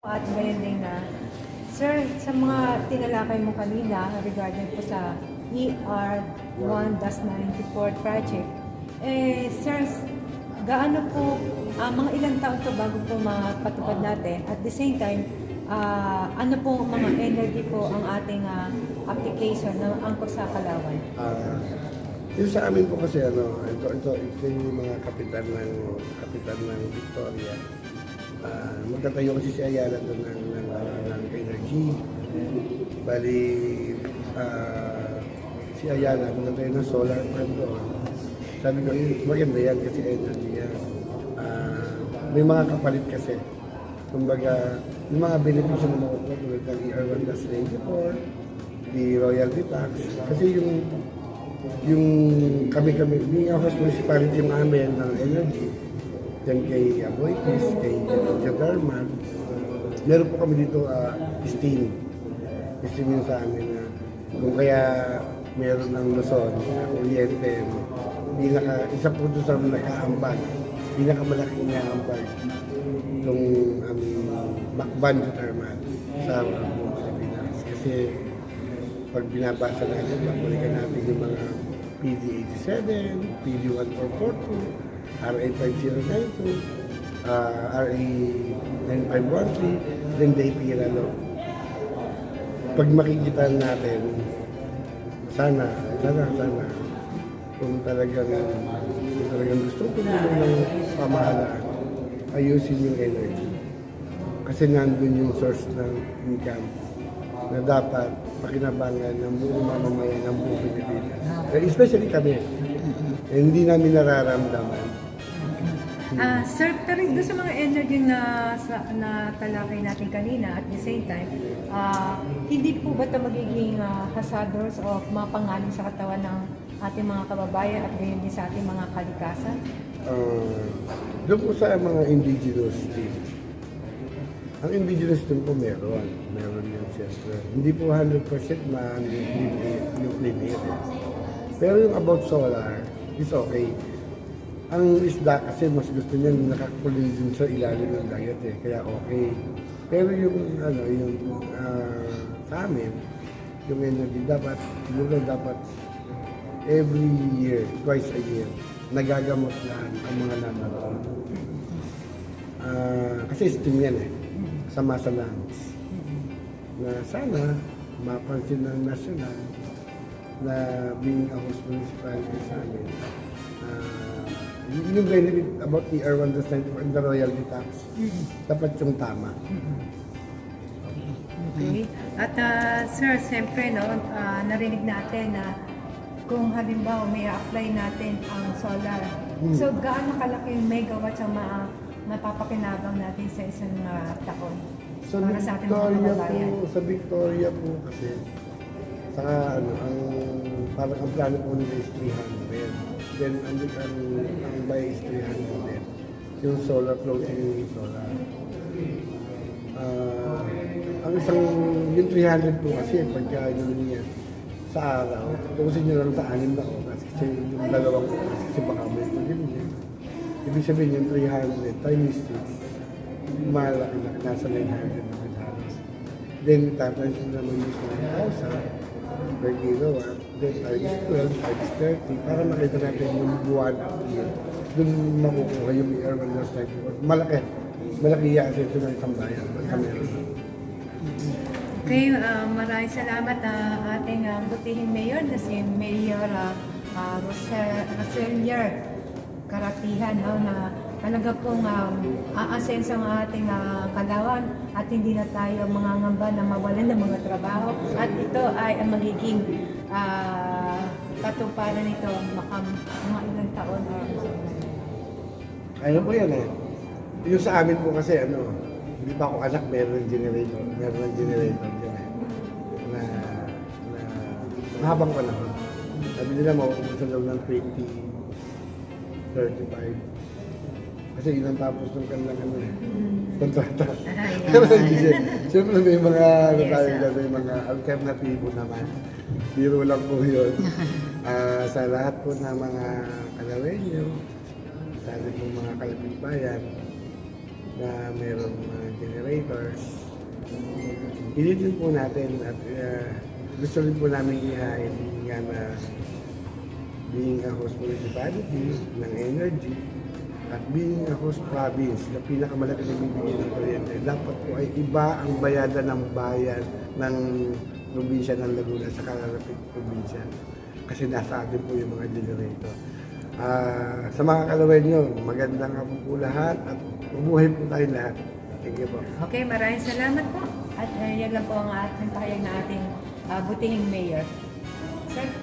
At gayon din na, sir, sa mga tinalakay mo kanina regarding po sa ER1-94 project, sir, gaano po, mga ilang taon to bago po mapatupad natin? At the same time, ano po mga energy po ang ating application na angkop sa Kalawan? Yung sa amin po kasi ito yung mga kapitan ng Victoria. Magtatayo kasi si Ayala doon ng energy. Bali, si Ayala magtatayo ng solar farm doon. Sabi ko, maganda yan kasi energy yan. May mga kapalit kasi. Kumbaga, yung mga benepisyo na makukuha tulad ng ER1-94, the royalty tax. Kasi yung kami, yung host municipality namin ng energy, yan kay Aboitis, kay Jadarman, meron po kami dito steam yung sa amin na kung kaya meron ng Luzon, Oriente, isa po doon sa nakaambag, pinakamalaking nakaambag itong Macban Jadarman sa buong Pilipinas. Kasi pag binabasa natin, babalikan natin yung mga PD 87, PD 1442, RA 5092, RA 9513, then DAPIRA law. Pag makikita natin, sana, kung talagang gusto ko ng pamahalaan, ayusin yung energy. Kasi nandun yung source ng income na dapat pakinabangan ng buong mamamayan ng buong Pilipinas. Especially kami. Hindi namin nararamdaman. Sir, pero doon sa mga energy na talakay natin kanina at the same time, hindi po ba ito magiging hazardous o mapangaling sa katawan ng ating mga kababayan at gayon din sa ating mga kalikasan? Doon po sa mga indigenous team. Ang indigenous team po meron yun siyempre. Hindi po 100% yung clean air. Pero yung about solar, is okay. Ang isda kasi mas gusto niya nakakulin din sa ilalim ng dagat kaya okay. Pero yung sa amin, yung energy dapat every year, twice a year, nagagamot na ang mga naman. Kasi steam yan sama sa lungs. Na sana mapansin ng nasyonal na being a host municipality sa amin. Yung benefit about ER1-94 and the royalty tax, dapat yung tama. Okay. At sir, siyempre narinig natin na kung halimbawa may apply natin ang solar. So gaano kalaki yung megawatts ang mapapakinabang natin sa isang taon? Para sa ating mga kababayan. Sa Victoria po kasi, saka parang ang plano po nila is 300. Then ang buy is 300. Yung solar floating solar. Ang yung 300 po kasi pagka niya sa araw, tukusin nyo lang sa 6 na oras kasi yung dalawang oras kasi baka may pagdilim. Ibig sabihin yung 300 times 6, malaki na, nasa 900 na halos. Then itatansya mo naman yung 1,000 per gigawatt, then times 12, times 30, para makita natin yung buwan at year. Doon makukuha yung ER1-94. Malaki yan ito ng isang bayan. Okay, maraming salamat ating butihing mayor na si Mayor Roselier Karatihan na talaga pong aasenso ang ating Kalawan at hindi na tayo mangangamba na mawalan ng mga trabaho at ito ay ang magiging katuparan nito mga ilang taon. Ano po yan yung sa amin po kasi hindi pa ako anak, meron ng generator dyan na mahabang panahon. Sabi nila makukuha sa loob ng 2035. Kasi yun ang tapos ng kanilang kontrata. Siyempre may mga may mga alternatibo naman. Biro lang po yun. Sa lahat po ng mga Kalawenyo, namin ng mga kalapit bayan na mayroong mga generators. Ilitin po natin at gusto rin po namin ihain nga na being a host municipality ng energy at being a host province na pinakamalaki na bibigyan ng kuryente, dapat po ay iba ang bayadan ng bayan ng probinsya ng Laguna sa kalalapit probinsya. Kasi nasa atin po yung mga generator. Sa mga kalawin nyo, magandang hapon po lahat at mabuhay po tayo lahat. Thank you po. Okay, maraming salamat po. At yan lang po ang ating pahayag na ating butihing mayor. Sir?